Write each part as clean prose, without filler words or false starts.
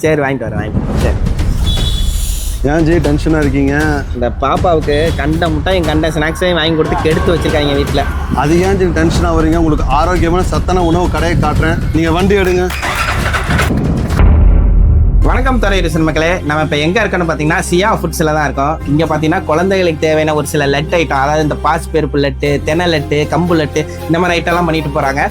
சரி வாங்கிட்டு வரேன் சரி. ஏன் ஜி டென்ஷனாக இருக்கீங்க? இந்த பாப்பாவுக்கு கண்ட முட்டையும் கண்ட ஸ்நாக்ஸையும் வாங்கி கொடுத்து கெடுத்து வச்சிருக்காங்க வீட்டில். அது ஏன் ஜி டென்ஷனாக வரீங்க? உங்களுக்கு ஆரோக்கியமான சத்தான உணவு கடையை காட்டுறேன், நீங்கள் வண்டி எடுங்க. வணக்கம் தொலைரிசன் மக்களே, நம்ம இப்போ எங்கே இருக்கோன்னு பார்த்தீங்கன்னா சியா ஃபுட்ஸில் தான் இருக்கோம். இங்கே பார்த்தீங்கன்னா குழந்தைகளுக்கு தேவையான ஒரு சில லட்டு ஐட்டம், அதாவது இந்த பாசி பருப்பு லட்டு, தென்னை லட்டு, கம்பு லட்டு, இந்த மாதிரி ஐட்டம்லாம் பண்ணிட்டு போகிறாங்க.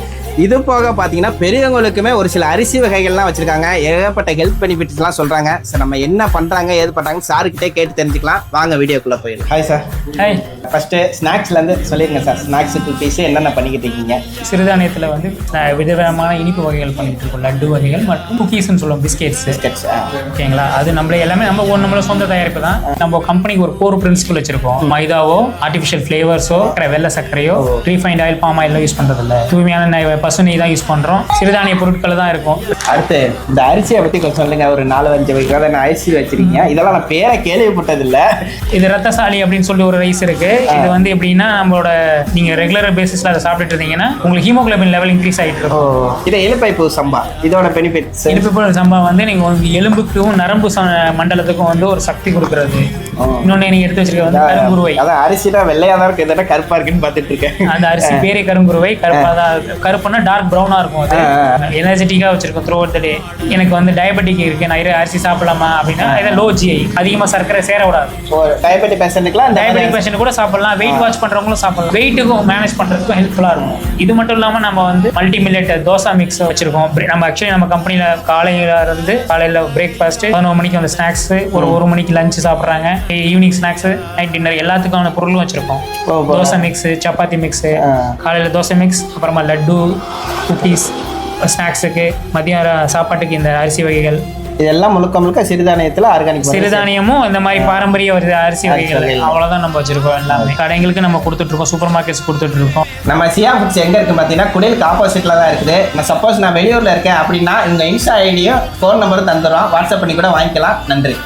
இது போக பார்த்தீங்கன்னா பெரியவங்களுக்குமே ஒரு சில அரிசி வகைகள்லாம் வச்சுருக்காங்க. ஏகப்பட்ட ஹெல்த் பெனிஃபிட்ஸ்லாம் சொல்கிறாங்க. ஸோ நம்ம என்ன பண்ணுறாங்க ஏது பண்ணுறாங்க சார்கிட்டே கேட்டு தெரிஞ்சுக்கலாம். வாங்க வீடியோக்குள்ளே போயிடும். Hi sir. ஹாய். ஃபஸ்ட்டு ஸ்நாக்ஸ்லேருந்து சொல்லிடுங்க சார். ஸ்நாக்ஸு குக்கீஸு என்னென்ன பண்ணிக்கிட்டு இருக்கீங்க? சிறுதானியத்தில் வந்து விதவிதமான இனிப்பு வகைகள் பண்ணிகிட்டு இருக்கோம். லட்டு வகைகள் மற்றும் குக்கீஸ்ன்னு சொல்லுவோம், பிஸ்கெட்ஸ். ஓகேங்களா? அது நம்மளே எல்லாமே நம்மளோட சொந்த தயாரிப்பு தான். நம்ம கம்பெனிக்கு ஒரு கோர் பிரின்சிபல் வச்சிருக்கோம். மைதாவோ ஆர்டிஃபிஷியல் ஃப்ளேவர்ஸோ வெள்ளை சர்க்கரையோ ரீஃபைண்ட் ஆயில் பாம் ஆயிலோ யூஸ் பண்ணுறதில்ல. தூய்மையான பசு நெய் தான் யூஸ் பண்ணுறோம். சிறுதானிய பொருட்கள் தான் இருக்கும். அடுத்து இந்த அரிசியை பற்றி கொஞ்சம் சொல்லுங்க. ஒரு 4-5 வகையான அரிசி வச்சிருக்கீங்க. இதெல்லாம் நான் பேரை கேள்விப்பட்டதில்லை. இது ரத்தசாலி அப்படின்னு சொல்லி ஒரு ரைஸ் இருக்கு. இது வந்து எப்படின்னா நம்மளோட நீங்க ரெகுலர் பேசிஸ்ல அதை சாப்பிட்டுட்டு இருந்தீங்கன்னா உங்களுக்கு ஹீமோகுளோபின் லெவல் இன்க்ரீஸ் ஆகிட்டு இருக்கும். இது எலும்பைப்பூ சம்பா, இதோட பெனிஃபிட்ஸ். எலும்பைப்பூ சம்பா வந்து நீங்க எலும்புக்கும் நரம்பு மண்டலத்துக்கும் வந்து ஒரு சக்தி கொடுக்கறது. இன்னொன்னு நீங்க எடுத்து வச்சிருக்க வந்து கருங்குருவை. அதான் அரிசி தான் வெள்ளையா தான் இருக்கு, இதெல்லாம் கருப்பா இருக்குன்னு பார்த்துட்டு இருக்கேன். அந்த அரிசி பேரே கருங்குருவை. கருப்புன்னா டார்க் ப்ரௌனா இருக்கும். அது எனர்ஜெட்டிக்கா வச்சிருக்கும் த்ரூ அவுட் தி டே. எனக்கு வந்து டயபெட்டிக் இருக்கு, நான் அரிசி சாப்பிடலாமா அப்படின்னா இதை லோ ஜிஐ, அதிகமா சர்க்கரை சேர விடாது. டயபெட்டிக் பேஷண்ட் கூட சாப்பிடலாம். வெயிட் வாட்ச் பண்றவங்களும் சாப்பிடலாம். வெயிட்டுக்கும் மேனேஜ் பண்றதுக்கும் ஹெல்ப்ஃபுல்லா இருக்கும். இது மட்டும் இல்லாம நம்ம வந்து மல்டி மில்லட் தோசா மிக்ஸ் வச்சிருக்கோம். நம்ம ஆக்சுவலி நம்ம கம்பெனில காலையில பிரேக்ஃபாஸ்ட், 11 மணிக்கு வந்து ஸ்நாக்ஸ், ஒரு 1 மணிக்கு லஞ்ச் சாப்பிட்றாங்க, ஈவினிங் ஸ்நாக்ஸ், நைட் டின்னர் எல்லாத்துக்கான பொருளும் வச்சிருக்கோம். தோசை மிக்ஸ், சப்பாத்தி மிக்ஸ், காலையில தோசை மிக்ஸ், அப்புறமா லட்டு, குக்கீஸ், ஸ்நாக்ஸுக்கு, மதியம் சாப்பாட்டுக்கு இந்த அரிசி வகைகள். இதெல்லாம் முழுக்க சிறுதானியத்தில் ஆர்கானிக் சிறுதானியமும் இந்த மாதிரி பாரம்பரிய அரிசி வகைகள் அவ்வளோதான் நம்ம வச்சிருக்கோம். எல்லாமே கடைங்களுக்கு நம்ம கொடுத்துட்டு இருக்கோம், சூப்பர் மார்க்கெட்ஸ் கொடுத்துட்டு இருக்கோம். நம்ம சியா ஃபுட்ஸ் எங்கே இருக்குது பார்த்தீங்கன்னா குடிலுக்கு ஆப்போசிட்டில் தான் இருக்குது. நான் சப்போஸ் நான் வெளியூரில் இருக்கேன் அப்படின்னா உங்கள் இன்ஸ்டா ஐடியும் ஃபோன் நம்பரும் தந்துடுறோம். வாட்ஸ்அப் பண்ணி கூட வாங்கிக்கலாம். நன்றி.